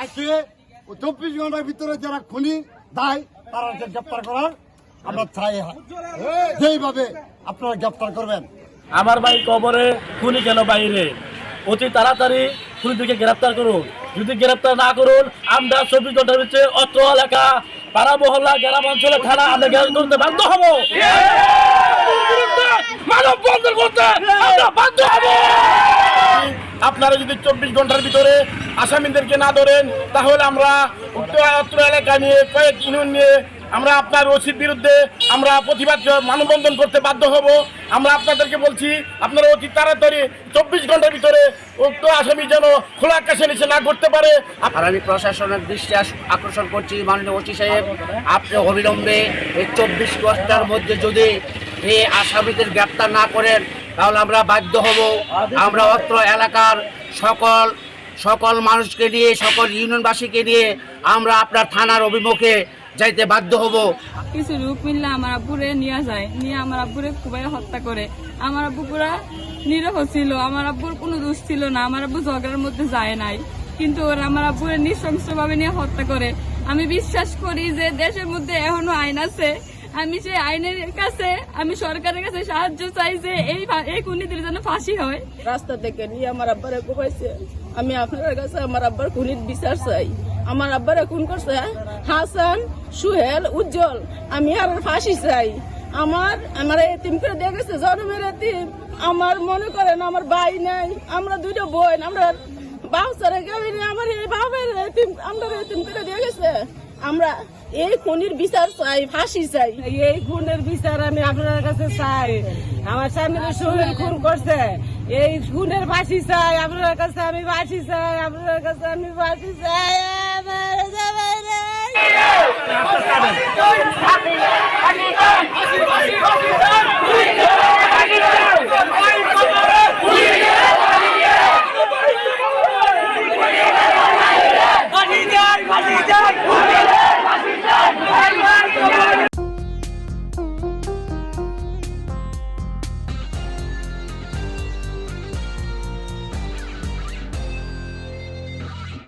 আজকে 24 ঘন্টার ভিতরে যারা খুনি দায় তারা গ্রেপ্তার করার আমরা চাই। যেইভাবে আপনারা গ্রেপ্তার করবেন। আমার ভাই কবরে, খুনি কেন বাইরে? অতি তাড়াতাড়ি খুনিদেরকে গ্রেপ্তার করুন। যদি গ্রেপ্তার না করুন, আমরা 24 ঘন্টার ভিতরে অত্র এলাকা, পাড়া মহল্লা, গ্রাম অঞ্চলে থানা আমরা গ্রেপ্তার করতে বাধ্য হবো। মানব বন্ধন করতে আমরা বাধ্য হবো। আপনারা যদি 24 ঘন্টার ভিতরে আসামিদেরকে না ধরেন, তাহলে আমরা অত্র এলাকা নিয়ে, কয়েক ইউনিয়ন নিয়ে আমরা আপনার ওসির বিরুদ্ধে আমরা প্রতিবাদ মানববন্ধন করতে বাধ্য হব। আমরা আপনাদেরকে বলছি, আপনারা অতি তাড়াতাড়ি 24 ঘন্টার ভিতরে উক্ত আসামি যেন খোলা আকাশে নিচে না করতে পারে। আর আমি প্রশাসনের দৃষ্টি আকর্ষণ করছি, মাননীয় ওসি সাহেব, আপনি অবিলম্বে এই 24 ঘন্টার মধ্যে যদি এই আসামিদের গ্রেপ্তার না করেন, তাহলে আমরা বাধ্য হব। আমরা অত্র এলাকার সকল মানুষকে নিয়ে, সকল ইউনিয়নবাসীকে নিয়ে আমরা আপনার থানার অভিমুখে যাইতে বাধ্য হব। কিছু লোক মিললে আমার আব্বুরে নিয়ে যায়, নিয়ে আমার আব্বুরে খুবই হত্যা করে। আমার আব্বু পুরা নিরহ ছিল, আমার আব্বুর কোনো দোষ ছিল না, আমার আব্বু ঝগড়ার মধ্যে যায় নাই, কিন্তু ওরা আমার আব্বুরে নৃশংসভাবে নিয়ে হত্যা করে। আমি বিশ্বাস করি যে দেশের মধ্যে এখনো আইন আছে। আমি সেই আইনের কাছে, আমি সরকারের কাছে সাহায্য চাই যে এই খুনিদের যেন ফাঁসি হয়। রাস্তা থেকে নিয়ে আমার আব্বারে কোপাইছে। আমি আপনার কাছে আমার আব্বার খুনির বিচার চাই। আমার আব্বারে খুন করছে হাসান, সুহেল, উজ্জ্বল। আমি আর ফাঁসি চাই। আমার এতিম করে দিয়ে গেছে, জন্মের এতিম। আমার মনে করেন আমার ভাই নাই, আমরা দুইটা বোন, আমরা বাচ্চারা কেউ নেই। আমার এই বাবার এতিম, আমরা এতিম করে দিয়ে গেছে। আমরা এই খুনির বিচার চাই, ফাঁসি চাই। এই খুনের বিচার আমি আপনার কাছে চাই। আমার স্বামীকে সুহেল খুন করছে, এই খুনের ফাঁসি চাই আপনার কাছে। আমি ফাঁসি চাই আপনার কাছে, আমি ফাঁসি চাই।